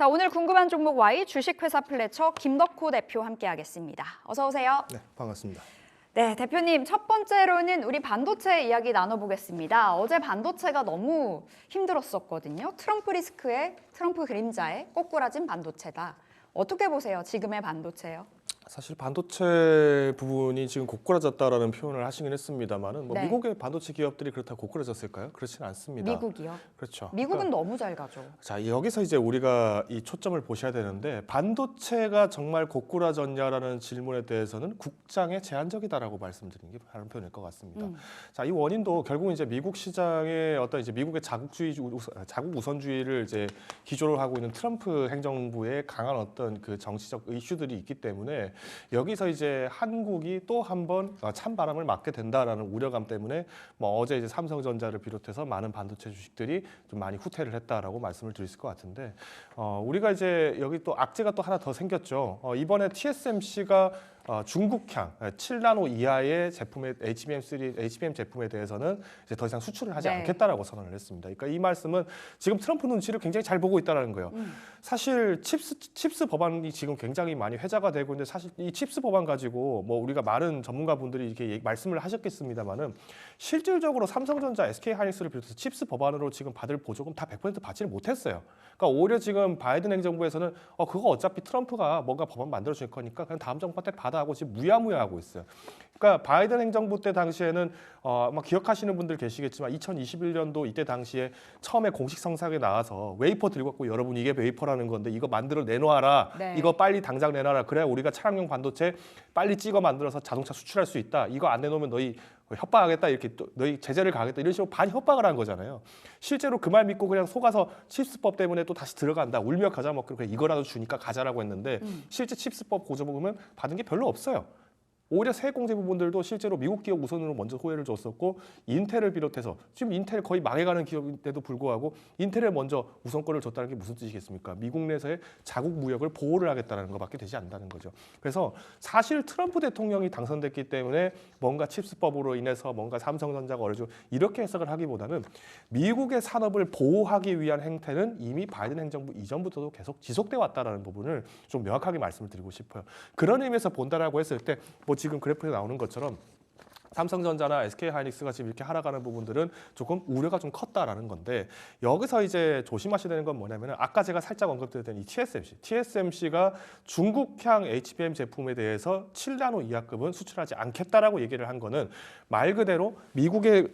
자, 오늘 궁금한 종목 Y 주식회사 플래처 김덕호 대표 함께하겠습니다. 어서 오세요. 네, 반갑습니다. 네, 대표님 첫 번째로는 우리 반도체 이야기 나눠보겠습니다. 어제 반도체가 너무 힘들었었거든요. 트럼프 리스크에 트럼프 그림자에 꼬꾸라진 반도체다. 어떻게 보세요? 지금의 반도체요? 사실 반도체 부분이 지금 고꾸라졌다라는 표현을 하시긴 했습니다만은 네. 미국의 반도체 기업들이 그렇다고 고꾸라졌을까요? 그렇지는 않습니다. 미국이요? 그렇죠. 미국은 너무 잘 가죠. 자, 여기서 이제 우리가 이 초점을 보셔야 되는데 반도체가 정말 고꾸라졌냐라는 질문에 대해서는 국장의 제한적이다라고 말씀드리는 게 바른 표현일 것 같습니다. 자, 이 원인도 결국 이제 미국 시장의 어떤 이제 미국의 자국 우선주의를 이제 기조로 하고 있는 트럼프 행정부의 강한 어떤 그 정치적 이슈들이 있기 때문에 여기서 이제 한국이 또 한 번 찬바람을 맞게 된다라는 우려감 때문에 뭐 어제 이제 삼성전자를 비롯해서 많은 반도체 주식들이 좀 많이 후퇴를 했다라고 말씀을 드릴 것 같은데 우리가 이제 여기 또 악재가 또 하나 더 생겼죠. 이번에 TSMC가 중국향 7나노 이하의 제품의 HBM 제품에 대해서는 이제 더 이상 수출을 하지 않겠다라고 선언을 했습니다. 그러니까 이 말씀은 지금 트럼프 눈치를 굉장히 잘 보고 있다는 거예요. 사실 칩스 법안이 지금 굉장히 많이 회자가 되고 있는데 사실 이 칩스 법안 가지고 뭐 우리가 많은 전문가분들이 이렇게 말씀을 하셨겠습니다만은 실질적으로 삼성전자, SK하이닉스를 비롯해서 칩스 법안으로 지금 받을 보조금 다 100% 받지를 못했어요. 그러니까 오히려 지금 바이든 행정부에서는 그거 어차피 트럼프가 뭔가 법안 만들어 줄 거니까 그냥 다음 정부 때 받아 하고 지금 무야무야하고 있어요. 그러니까 바이든 행정부 때 당시에는 아마 기억하시는 분들 계시겠지만 2021년도 이때 당시에 처음에 공식 성상에 나와서 웨이퍼 들고 왔고 여러분 이게 웨이퍼라는 건데 이거 만들어 내놓아라. 네. 이거 빨리 당장 내놔라. 그래야 우리가 차량용 반도체 빨리 찍어 만들어서 자동차 수출할 수 있다. 이거 안 내놓으면 너희 협박하겠다 이렇게 또 너희 제재를 가겠다 이런 식으로 반협박을 한 거잖아요. 실제로 그 말 믿고 그냥 속아서 칩스법 때문에 또 다시 들어간다. 울며 가자 먹고 그래 이거라도 주니까 가자라고 했는데 실제 칩스법 보조금은 받은 게 별로 없어요. 오히려 세액공제 부분들도 실제로 미국 기업 우선으로 먼저 호혜를 줬었고 인텔을 비롯해서 지금 인텔 거의 망해가는 기업인데도 불구하고 인텔에 먼저 우선권을 줬다는 게 무슨 뜻이겠습니까? 미국 내에서의 자국 무역을 보호를 하겠다는 것밖에 되지 않는다는 거죠. 그래서 사실 트럼프 대통령이 당선됐기 때문에 뭔가 칩스법으로 인해서 뭔가 삼성전자가 어려져 이렇게 해석을 하기보다는 미국의 산업을 보호하기 위한 행태는 이미 바이든 행정부 이전부터도 계속 지속돼 왔다라는 부분을 좀 명확하게 말씀을 드리고 싶어요. 그런 의미에서 본다라고 했을 때 뭐 지금 그래프에 나오는 것처럼 삼성전자나 SK하이닉스가 지금 이렇게 하락하는 부분들은 조금 우려가 좀 컸다라는 건데 여기서 이제 조심하셔야 되는 건 뭐냐면 아까 제가 살짝 언급드렸던 이 TSMC가 중국향 HBM 제품에 대해서 7나노 이하급은 수출하지 않겠다라고 얘기를 한 거는 말 그대로 미국의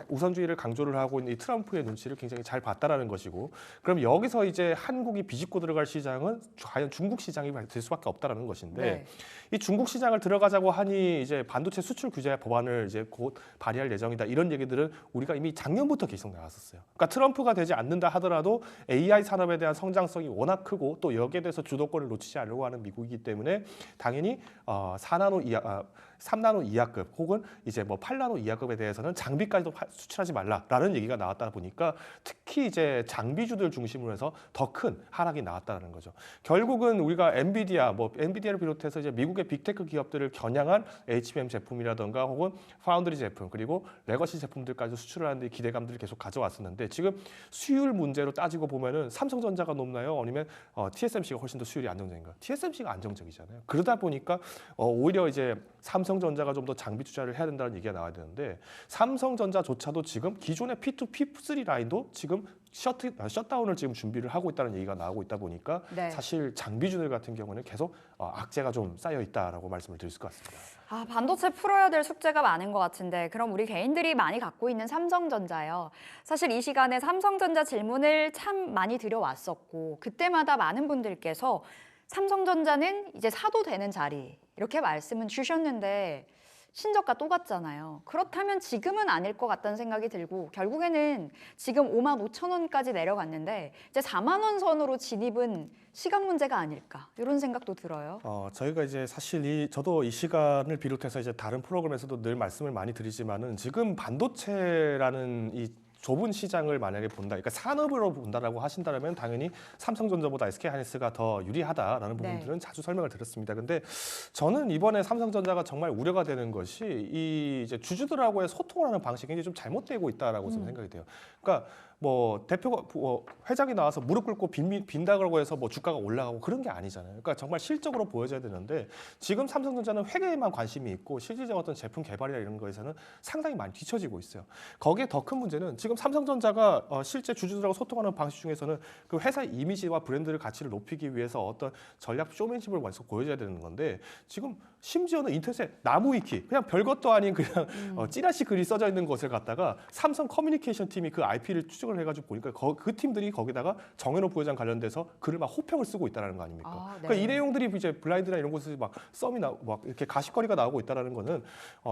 우선주의를 강조를 하고 있는 이 트럼프의 눈치를 굉장히 잘 봤다라는 것이고 그럼 여기서 이제 한국이 비집고 들어갈 시장은 과연 중국 시장이 될 수밖에 없다라는 것인데 이 중국 시장을 들어가자고 하니 이제 반도체 수출 규제 법안을 이제 곧 발의할 예정이다. 이런 얘기들은 우리가 이미 작년부터 계속 나왔었어요. 그러니까 트럼프가 되지 않는다 하더라도 AI 산업에 대한 성장성이 워낙 크고 또 여기에 대해서 주도권을 놓치지 않으려고 하는 미국이기 때문에 당연히 3나노 이하급 혹은 이제 뭐 8나노 이하급에 대해서는 장비까지도 수출하지 말라라는 얘기가 나왔다 보니까 특히 이제 장비주들 중심으로 해서 더 큰 하락이 나왔다는 거죠. 결국은 우리가 엔비디아를 비롯해서 이제 미국의 빅테크 기업들을 겨냥한 HBM 제품이라든가 혹은 파운드리 제품 그리고 레거시 제품들까지 수출을 하는데 기대감들을 계속 가져왔었는데 지금 수율 문제로 따지고 보면은 삼성전자가 높나요? 아니면 TSMC가 훨씬 더 수율이 안정적인가? TSMC가 안정적이잖아요. 그러다 보니까 오히려 이제 삼성전자가 좀 더 장비 투자를 해야 된다는 얘기가 나와야 되는데 삼성전자조차도 지금 기존의 P2, P3 라인도 지금 셧다운을 지금 준비를 하고 있다는 얘기가 나오고 있다 보니까 사실 장비주들 같은 경우는 계속 악재가 좀 쌓여 있다라고 말씀을 드릴 것 같습니다. 반도체 풀어야 될 숙제가 많은 것 같은데 그럼 우리 개인들이 많이 갖고 있는 삼성전자요. 사실 이 시간에 삼성전자 질문을 참 많이 드려왔었고 그때마다 많은 분들께서 삼성전자는 이제 사도 되는 자리 이렇게 말씀은 주셨는데 신저가 또 갔잖아요. 그렇다면 지금은 아닐 것 같다는 생각이 들고 결국에는 지금 55,000원까지 내려갔는데 이제 4만 원 선으로 진입은 시간 문제가 아닐까 이런 생각도 들어요. 저희가 이제 사실 저도 이 시간을 비롯해서 이제 다른 프로그램에서도 늘 말씀을 많이 드리지만은 지금 반도체라는 이 좁은 시장을 만약에 본다, 그러니까 산업으로 본다라고 하신다면 당연히 삼성전자보다 SK하이닉스가 더 유리하다라는 부분들은 자주 설명을 드렸습니다. 근데 저는 이번에 삼성전자가 정말 우려가 되는 것이 이 이제 주주들하고의 소통을 하는 방식이 좀 잘못되고 있다라고 저는 생각이 돼요. 그러니까 뭐 대표가 회장이 나와서 무릎 꿇고 빈다고 해서 뭐 주가가 올라가고 그런 게 아니잖아요. 그러니까 정말 실적으로 보여줘야 되는데 지금 삼성전자는 회계에만 관심이 있고 실질적 어떤 제품 개발이나 이런 거에서는 상당히 많이 뒤처지고 있어요. 거기에 더 큰 문제는 지금 삼성전자가 실제 주주들하고 소통하는 방식 중에서는 그 회사의 이미지와 브랜드를 가치를 높이기 위해서 어떤 전략 쇼맨십을 완성 보여줘야 되는 건데 지금 심지어는 인터넷에 나무위키 그냥 별것도 아닌 그냥 찌라시 글이 써져 있는 것을 갖다가 삼성 커뮤니케이션 팀이 그 IP를 추적을 해가지고 보니까 그 팀들이 거기다가 정현호 부회장 관련돼서 글을 막 호평을 쓰고 있다는 거 아닙니까? 아, 네. 그러니까 이 내용들이 이제 블라인드나 이런 곳에서 막 썸이 막 이렇게 가십거리가 나오고 있다는 거는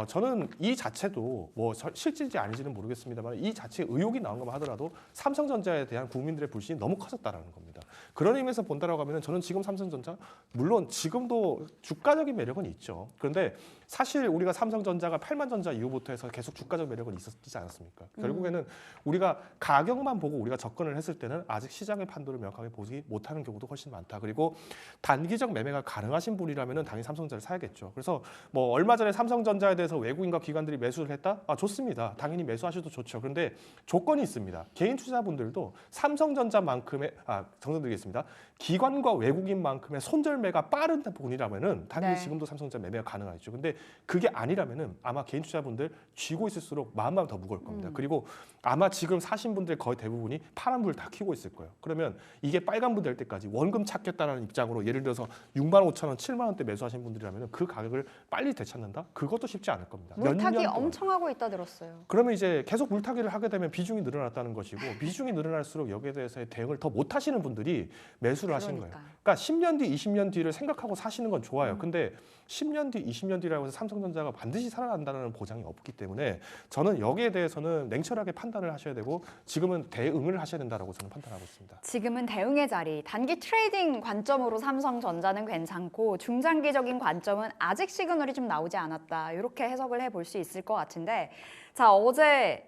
저는 이 자체도 뭐 실질인지 아닌지는 모르겠습니다만 이 자체에 의혹이 나온 것만 하더라도 삼성전자에 대한 국민들의 불신이 너무 커졌다는 겁니다. 그런 의미에서 본다라고 하면 저는 지금 삼성전자 물론 지금도 주가적인 매력은 있죠. 그런데 사실 우리가 삼성전자가 8만전자 이후부터 해서 계속 주가적 매력은 있었지 않았습니까? 결국에는 우리가 가격만 보고 우리가 접근을 했을 때는 아직 시장의 판도를 명확하게 보지 못하는 경우도 훨씬 많다. 그리고 단기적 매매가 가능하신 분이라면 당연히 삼성전자를 사야겠죠. 그래서 뭐 얼마 전에 삼성전자에 대해서 외국인과 기관들이 매수를 했다? 좋습니다. 당연히 매수하셔도 좋죠. 그런데 조건이 있습니다. 개인 투자분들도 삼성전자만큼의 정정드리겠습니다. 기관과 외국인만큼의 손절매가 빠른 분이라면은 당연히 네. 지금도 삼성전자 매매가 가능하죠. 근데 그게 아니라면은 아마 개인 투자분들 쥐고 있을수록 마음만 더 무거울 겁니다. 그리고 아마 지금 사신 분들 거의 대부분이 파란불 다 켜고 있을 거예요. 그러면 이게 빨간불 될 때까지 원금 찾겠다는 입장으로 예를 들어서 6만 5천 원, 7만 원대 매수하신 분들이라면 그 가격을 빨리 되찾는다? 그것도 쉽지 않을 겁니다. 몇 물타기 년 동안. 엄청 하고 있다 들었어요. 그러면 이제 계속 물타기를 하게 되면 비중이 늘어났다는 것이고 비중이 늘어날수록 여기에 대해서의 대응을 더 못하시는 분들이 매수를 하시는 거예요. 그러니까요. 그러니까 10년 뒤, 20년 뒤를 생각하고 사시는 건 좋아요. 근데 10년 뒤, 20년 뒤라고 해서 삼성전자가 반드시 살아난다는 보장이 없기 때문에 저는 여기에 대해서는 냉철하게 판단을 하셔야 되고 지금은 대응을 하셔야 된다고 저는 판단하고 있습니다. 지금은 대응의 자리, 단기 트레이딩 관점으로 삼성전자는 괜찮고 중장기적인 관점은 아직 시그널이 좀 나오지 않았다. 이렇게 해석을 해볼 수 있을 것 같은데 자 어제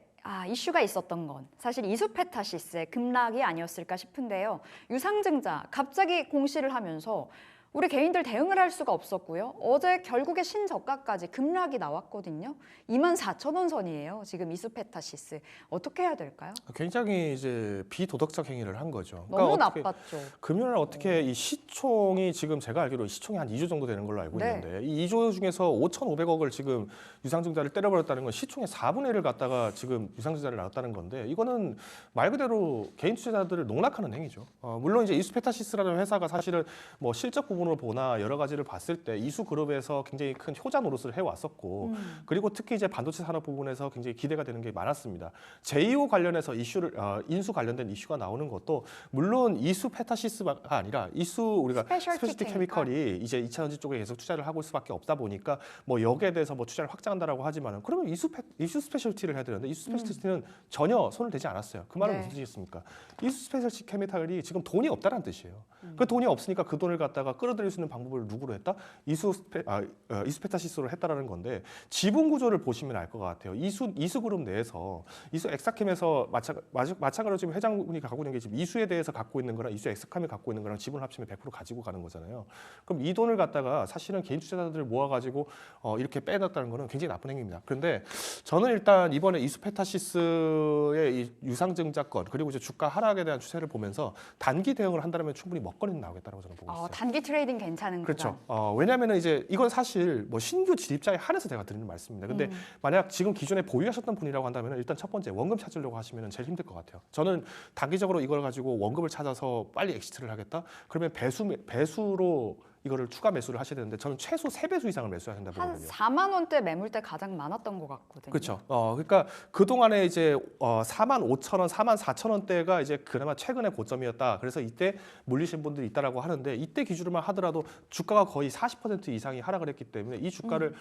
이슈가 있었던 건 사실 이수페타시스의 급락이 아니었을까 싶은데요. 유상증자 갑자기 공시를 하면서 우리 개인들 대응을 할 수가 없었고요. 어제 결국에 신저가까지 급락이 나왔거든요. 24,000원 선이에요. 지금 이수페타시스. 어떻게 해야 될까요? 굉장히 이제 비도덕적 행위를 한 거죠. 너무 어떻게, 나빴죠. 금요일 어떻게 이 시총이 지금 제가 알기로 시총이 한 2조 정도 되는 걸로 알고 네. 있는데 이 2조 중에서 5,500억을 지금 유상증자를 때려버렸다는 건 시총의 4분의 1을 갖다가 지금 유상증자를 나왔다는 건데 이거는 말 그대로 개인 투자자들을 농락하는 행위죠. 물론 이제 이수페타시스라는 회사가 사실은 뭐 실적 부분으로 보나 여러 가지를 봤을 때 이수그룹에서 굉장히 큰 효자 노릇을 해왔었고 그리고 특히 이제 반도체 산업 부분에서 굉장히 기대가 되는 게 많았습니다. 제2호 관련해서 이슈를 인수 관련된 이슈가 나오는 것도 물론 이수페타시스가 아니라 우리가 스페셜티 케미컬이 이제 2차전지 쪽에 계속 투자를 하고 있을 수밖에 없다 보니까 뭐 여기에 대해서 뭐 투자를 확장한다라고 하지만은 그러면 이수 스페셜티를 해야 되는데 이수 스페셜티는 전혀 손을 대지 않았어요. 그 말은 네. 무슨 뜻이겠습니까? 이수 스페셜티 케미컬이 지금 돈이 없다는 뜻이에요. 그 돈이 없으니까 그 돈을 갖다가 끌어들일 수 있는 방법을 누구로 했다? 이수페타시스로 했다라는 건데 지분 구조를 보시면 알 것 같아요. 이수그룹 내에서 이수 엑사캠에서 마찬가지로 지금 회장분이 갖고 있는 게 지금 이수에 대해서 갖고 있는 거랑 이수 엑사캠이 갖고 있는 거랑 지분을 합치면 100% 가지고 가는 거잖아요. 그럼 이 돈을 갖다가 사실은 개인 투자자들을 모아가지고 이렇게 빼놨다는 거는 굉장히 나쁜 행위입니다. 그런데 저는 일단 이번에 이수페타시스의 이 유상증자권 그리고 이제 주가 하락에 대한 추세를 보면서 단기 대응을 한다면 충분히 먹거리는 나오겠다고 저는 보고 있어요. 단기 트레이딩 괜찮은 그렇죠. 구간. 왜냐하면 이제 이건 사실 뭐 신규 진입자에 한해서 제가 드리는 말씀입니다. 근데 만약 지금 기존에 보유하셨던 분이라고 한다면 일단 첫 번째 원금 찾으려고 하시면 제일 힘들 것 같아요. 저는 단기적으로 이걸 가지고 원금을 찾아서 빨리 엑시트를 하겠다. 그러면 배수로 이거를 추가 매수를 하셔야 되는데 저는 최소 3배수 이상을 매수해야 된다 한 보거든요. 4만 원대 매물대 가장 많았던 것 같거든요. 그렇죠. 그러니까 그 동안에 이제 4만 5천 원, 4만 4천 원대가 이제 그나마 최근의 고점이었다. 그래서 이때 물리신 분들이 있다라고 하는데 이때 기준으로만 하더라도 주가가 거의 40% 이상이 하락을 했기 때문에 이 주가를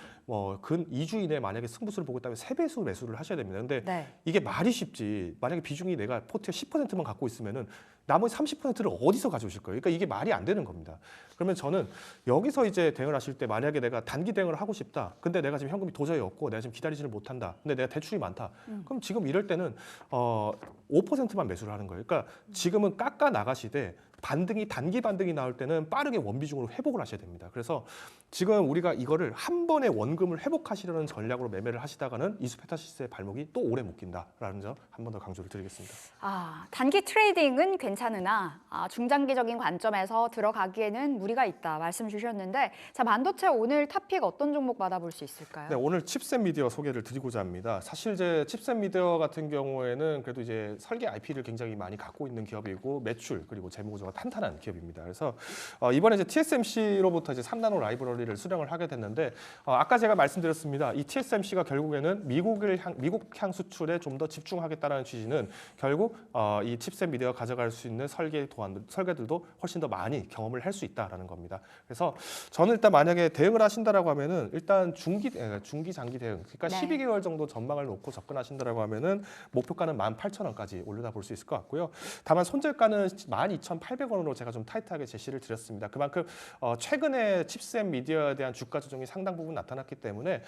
근 2주 이내에 만약에 승부수를 보고 있다면 3배수 매수를 하셔야 됩니다. 근데 네. 이게 말이 쉽지. 만약에 비중이 내가 포트의 10%만 갖고 있으면은 나머지 30%를 어디서 가져오실 거예요? 그러니까 이게 말이 안 되는 겁니다. 그러면 저는 여기서 이제 대응을 하실 때 만약에 내가 단기 대응을 하고 싶다. 근데 내가 지금 현금이 도저히 없고 내가 지금 기다리지를 못한다. 근데 내가 대출이 많다. 그럼 지금 이럴 때는 5%만 매수를 하는 거예요. 그러니까 지금은 깎아 나가시되 단기 반등이 나올 때는 빠르게 원비중으로 회복을 하셔야 됩니다. 그래서 지금 우리가 이거를 한 번에 원금을 회복하시려는 전략으로 매매를 하시다가는 이수페타시스의 발목이 또 오래 묶인다라는 점 한 번 더 강조를 드리겠습니다. 단기 트레이딩은 괜찮으나 중장기적인 관점에서 들어가기에는 무리가 있다 말씀 주셨는데, 자, 반도체 오늘 탑픽 어떤 종목 받아볼 수 있을까요? 네, 오늘 칩셋 미디어 소개를 드리고자 합니다. 사실 이제 칩셋 미디어 같은 경우에는 그래도 이제 설계 IP를 굉장히 많이 갖고 있는 기업이고 매출 그리고 재무 구조가 탄탄한 기업입니다. 그래서 이번에 이제 TSMC로부터 이제 3나노 라이브러리를 수령을 하게 됐는데, 아까 제가 말씀드렸습니다. 이 TSMC가 결국에는 미국 향 수출에 좀 더 집중하겠다는 취지는 결국 이 칩셋 미디어가 가져갈 수 있는 설계들도 훨씬 더 많이 경험을 할 수 있다라는 겁니다. 그래서 저는 일단 만약에 대응을 하신다라고 하면은 일단 중기 장기 대응, 그러니까 네. 12개월 정도 전망을 놓고 접근하신다라고 하면은 목표가는 18,000원까지 올려다 볼 수 있을 것 같고요. 다만 손절가는 12,800원으로 제가 좀 타이트하게 제시를 드렸습니다. 그만큼 최근에 칩셋 미디어에 대한 주가 조정이 상당 부분 나타났기 때문에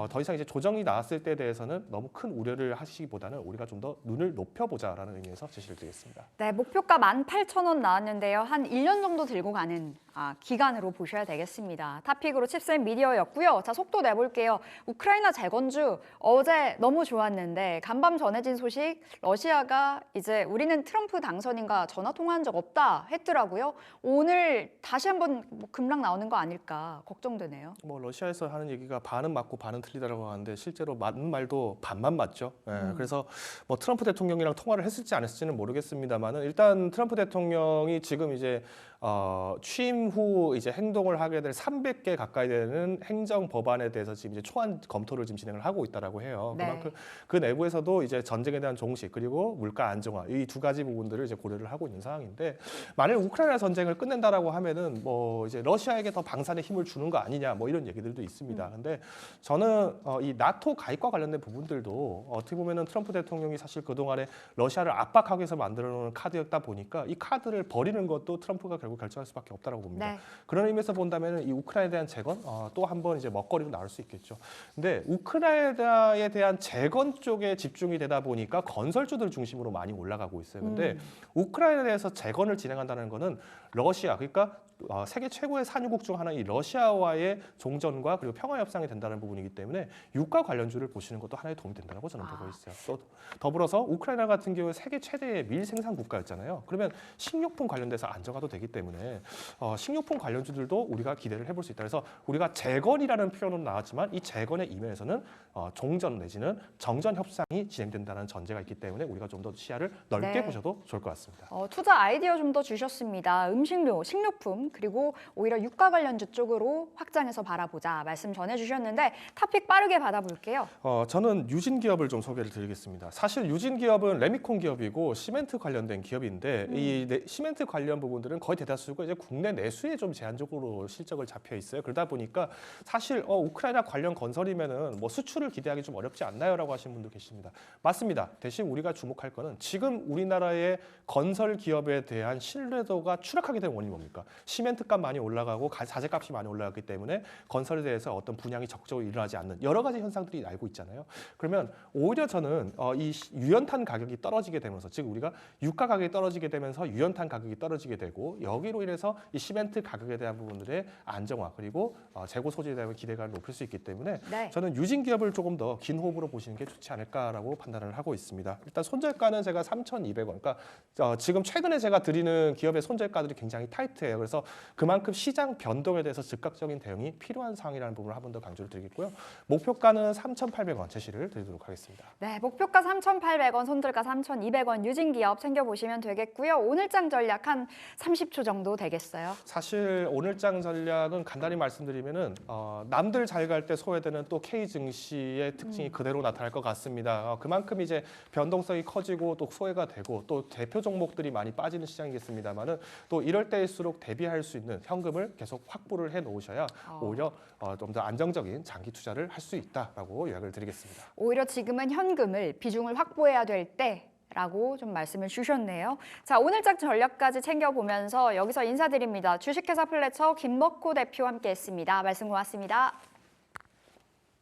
더 이상 이제 조정이 나왔을 때에 대해서는 너무 큰 우려를 하시기보다는 우리가 좀 더 눈을 높여보자라는 의미에서 제시를 드리겠습니다. 네, 목표가 18,000원 나왔는데요. 한 1년 정도 들고 가는 기간으로 보셔야 되겠습니다. 탑픽으로 칩셋 미디어였고요. 자, 속도 내볼게요. 우크라이나 재건주 어제 너무 좋았는데 간밤 전해진 소식, 러시아가 이제 우리는 트럼프 당선인과 전화 통화한 적 없다 했더라고요. 오늘 다시 한번 급락 나오는 거 아닐까 걱정되네요. 뭐 러시아에서 하는 얘기가 반은 맞고 반은 틀리다라고 하는데 실제로 맞는 말도 반만 맞죠. 그래서 뭐 트럼프 대통령이랑 통화를 했을지 안 했을지는 모르겠습니다만은 일단 트럼프 대통령이 지금 이제 취임 후 이제 행동을 하게 될 300개 가까이 되는 행정 법안에 대해서 지금 이제 초안 검토를 지금 진행을 하고 있다라고 해요. 네. 그만큼 그 내부에서도 이제 전쟁에 대한 종식 그리고 물가 안정화 이 두 가지 부분들을 이제 고려를 하고 있는 상황인데, 만일 우크라이나 전쟁을 끝낸다라고 하면은 뭐 이제 러시아에게 더 방산의 힘을 주는 거 아니냐 뭐 이런 얘기들도 있습니다. 근데 저는 이 나토 가입과 관련된 부분들도 어떻게 보면은 트럼프 대통령이 사실 그동안에 러시아를 압박하기 위해서 만들어 놓은 카드였다 보니까 이 카드를 버리는 것도 트럼프가 결국 결정할 수밖에 없다라고 봅니다. 네. 그런 의미에서 본다면 이 우크라이나에 대한 재건 또 한 번 이제 먹거리로 나올 수 있겠죠. 근데 우크라이나에 대한 재건 쪽에 집중이 되다 보니까 건설주들 중심으로 많이 올라가고 있어요. 근데 우크라이나에 대해서 재건을 진행한다는 거는 러시아, 그러니까 세계 최고의 산유국 중 하나인 이 러시아와의 종전과 그리고 평화 협상이 된다는 부분이기 때문에 유가 관련주를 보시는 것도 하나의 도움이 된다고 저는 보고 있어요. 또 더불어서 우크라이나 같은 경우에 세계 최대의 밀 생산 국가였잖아요. 그러면 식료품 관련돼서 안정화도 되기 때문에 식료품 관련주들도 우리가 기대를 해볼 수 있다. 그래서 우리가 재건이라는 표현은 나왔지만 이 재건의 이면에서는 종전 내지는 정전 협상이 진행된다는 전제가 있기 때문에 우리가 좀 더 시야를 넓게 네. 보셔도 좋을 것 같습니다. 투자 아이디어 좀 더 주셨습니다. 음식료, 식료품 그리고 오히려 유가 관련주 쪽으로 확장해서 바라보자 말씀 전해주셨는데 탑픽 빠르게 받아볼게요. 저는 유진 기업을 좀 소개를 드리겠습니다. 사실 유진 기업은 레미콘 기업이고 시멘트 관련된 기업인데 이 시멘트 관련 부분들은 거의 대다수가 이제 국내 내수에 좀 제한적으로 실적을 잡혀 있어요. 그러다 보니까 사실 우크라이나 관련 건설이면은 뭐 수출을 기대하기 좀 어렵지 않나요라고 하시는 분도 계십니다. 맞습니다. 대신 우리가 주목할 거는 지금 우리나라의 건설 기업에 대한 신뢰도가 추락하게 된 원인이 뭡니까? 시멘트 값 많이 올라가고 자재 값이 많이 올라갔기 때문에 건설에 대해서 어떤 분양이 적극적으로 일어나지 않는 여러 가지 현상들이 알고 있잖아요. 그러면 오히려 저는 이 유연탄 가격이 떨어지게 되면서, 즉 우리가 유가 가격이 떨어지게 되면서 유연탄 가격이 떨어지게 되고 여기로 인해서 이 시멘트 가격에 대한 부분들의 안정화 그리고 재고 소재에 대한 기대감을 높일 수 있기 때문에 네. 저는 유진 기업을 조금 더 긴 호흡으로 보시는 게 좋지 않을까라고 판단을 하고 있습니다. 일단 손절가는 제가 3,200원. 그러니까 지금 최근에 제가 드리는 기업의 손절가들이 굉장히 타이트해요. 그래서 그만큼 시장 변동에 대해서 즉각적인 대응이 필요한 상황이라는 부분을 한 번 더 강조를 드리겠고요. 목표가는 3,800원 제시를 드리도록 하겠습니다. 네, 목표가 3,800원, 손절가 3,200원 유진기업 챙겨보시면 되겠고요. 오늘장 전략 한 30초 정도 되겠어요. 사실 오늘장 전략은 간단히 말씀드리면은 남들 잘 갈 때 소외되는 또 K 증시의 특징이 그대로 나타날 것 같습니다. 그만큼 이제 변동성이 커지고 또 소외가 되고 또 대표 종목들이 많이 빠지는 시장이겠습니다만은 또 이럴 때일수록 대비할 수 있는 현금을 계속 확보를 해 놓으셔야 오히려 좀 더 안정적인 장기 투자를 할 수 있다라고 요약을 드리겠습니다. 오히려 지금은 현금을 비중을 확보해야 될 때라고 좀 말씀을 주셨네요. 자, 오늘장 전략까지 챙겨보면서 여기서 인사드립니다. 주식회사 플래처 김먹호 대표 함께했습니다. 말씀 고맙습니다.